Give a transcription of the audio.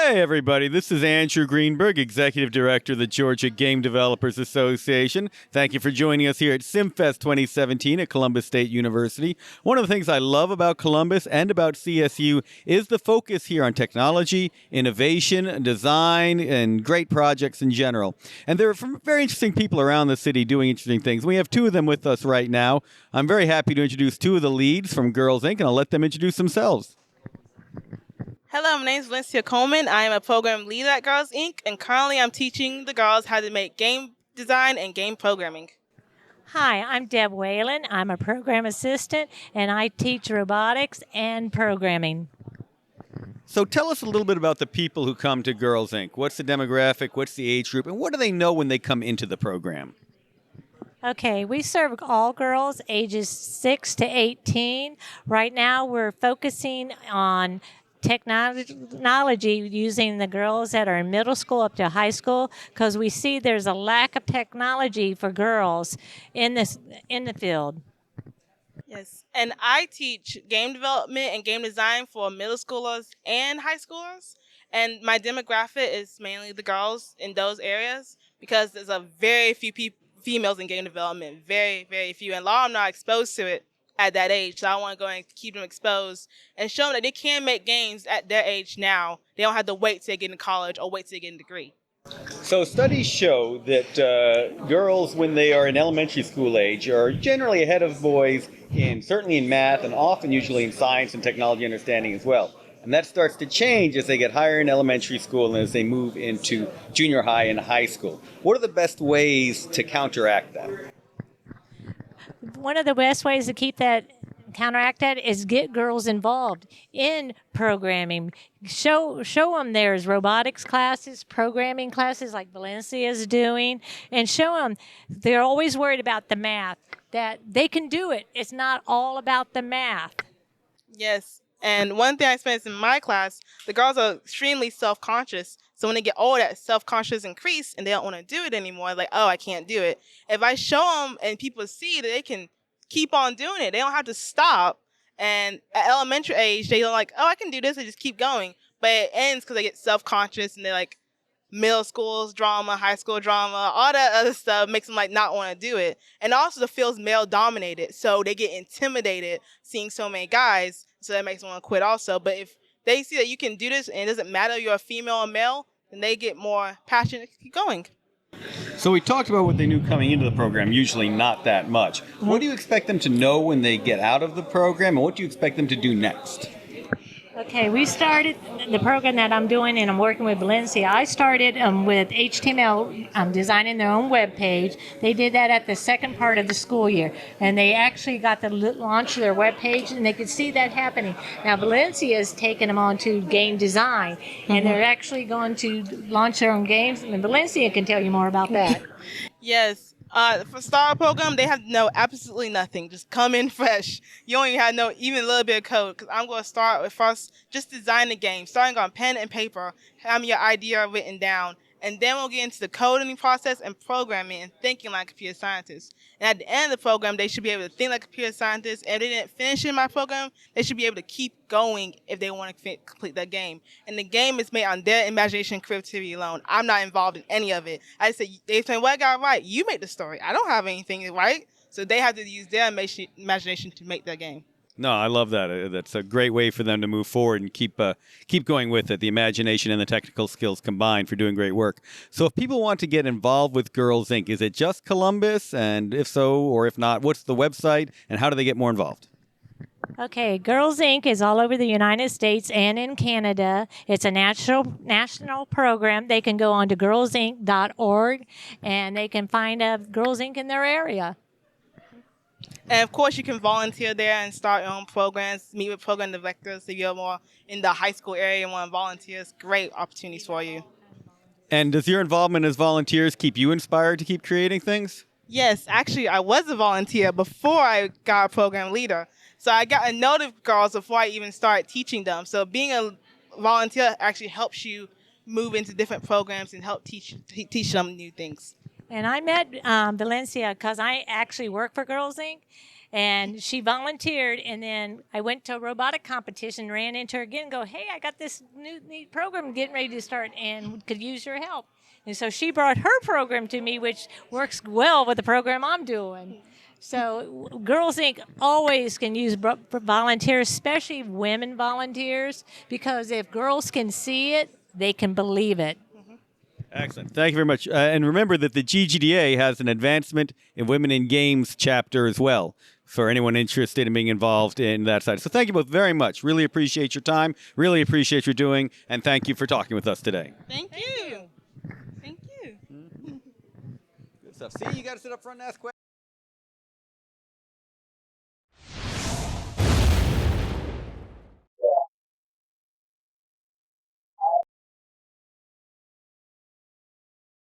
Hey, everybody, this is Andrew Greenberg, Executive Director of the Georgia Game Developers Association. Thank you for joining us here at CIMFest 2017 at Columbus State University. One of the things I love about Columbus and about CSU is the focus here on technology, innovation, design, and great projects in general. And there are very interesting people around the city doing interesting things. We have two of them with us right now. I'm very happy to introduce two of the leads from Girls Inc., and I'll let them introduce themselves. Hello, my name is Valencia Coleman. I am a program leader at Girls Inc. and currently I'm teaching the girls how to make game design and game programming. Hi, I'm Deb Whalen. I'm a program assistant and I teach robotics and programming. So tell us a little bit about the people who come to Girls Inc. What's the demographic, what's the age group, and what do they know when they come into the program? Okay, we serve all girls ages 6 to 18. Right now we're focusing on technology using the girls that are in middle school up to high school because we see there's a lack of technology for girls in the field. Yes, and I teach game development and game design for middle schoolers and high schoolers. And my demographic is mainly the girls in those areas because there's a very few females in game development, very, very few. And a lot of them are not exposed to it at that age. So I want to go and keep them exposed and show them that they can make games at their age now. They don't have to wait till they get into college or wait till they get a degree. So studies show that girls, when they are in elementary school age, are generally ahead of boys certainly in math and often usually in science and technology understanding as well. And that starts to change as they get higher in elementary school and as they move into junior high and high school. What are the best ways to counteract that? One of the best ways to counteract that is get girls involved in programming. Show them there's robotics classes, programming classes like Valencia is doing, and show them they're always worried about the math, that they can do it. It's not all about the math. Yes. And one thing I experienced in my class, the girls are extremely self-conscious. So when they get older, that self-conscious increase and they don't want to do it anymore. Like, oh, I can't do it. If I show them and people see that they can keep on doing it, they don't have to stop. And at elementary age, they're like, oh, I can do this. They just keep going. But it ends because they get self-conscious and they're like, middle school's drama, high school drama, all that other stuff makes them like not want to do it. And also the field's male dominated. So they get intimidated seeing so many guys. So that makes them want to quit also. But if they see that you can do this and it doesn't matter if you're a female or male, then they get more passionate to keep going. So we talked about what they knew coming into the program, usually not that much. What do you expect them to know when they get out of the program, and what do you expect them to do next? Okay, we started the program that I'm doing, and I'm working with Valencia. I started with HTML, designing their own web page. They did that at the second part of the school year, and they actually got to launch their web page, and they could see that happening. Now, Valencia has taken them on to game design, and they're actually going to launch their own games, and Valencia can tell you more about that. Yes. For Star Program, they have to know absolutely nothing. Just come in fresh. You don't even have to know even a little bit of code. Because I'm going to start with first just design the game. Starting on pen and paper, having your idea written down. And then we'll get into the coding process and programming and thinking like computer scientists. And at the end of the program, they should be able to think like computer scientists. And if they didn't finish in my program, they should be able to keep going if they want to complete that game. And the game is made on their imagination and creativity alone. I'm not involved in any of it. I say, they say, what I got right? You make the story. I don't have anything to write. So they have to use their imagination to make their game. No, I love that. That's a great way for them to move forward and keep going with it. The imagination and the technical skills combined for doing great work. So if people want to get involved with Girls Inc., is it just Columbus? And if so, or if not, what's the website and how do they get more involved? Okay, Girls Inc. is all over the United States and in Canada. It's a national program. They can go on to girlsinc.org and they can find Girls Inc. in their area. And of course, you can volunteer there and start your own programs, meet with program directors if you're more in the high school area and want to volunteer. It's great opportunities for you. And does your involvement as volunteers keep you inspired to keep creating things? Yes, actually, I was a volunteer before I got a program leader. So I got to know the girls before I even started teaching them. So being a volunteer actually helps you move into different programs and help teach them new things. And I met Valencia because I actually work for Girls Inc. And she volunteered, and then I went to a robotic competition, ran into her again, and go, hey, I got this new neat program getting ready to start and could use your help. And so she brought her program to me, which works well with the program I'm doing. So Girls Inc. always can use volunteers, especially women volunteers, because if girls can see it, they can believe it. Excellent. Thank you very much. And remember that the GGDA has an Advancement in Women in Games chapter as well for anyone interested in being involved in that side. So thank you both very much. Really appreciate your time. Really appreciate your doing. And thank you for talking with us today. Thank you. Thank you. Good stuff. See, you got to sit up front and ask questions.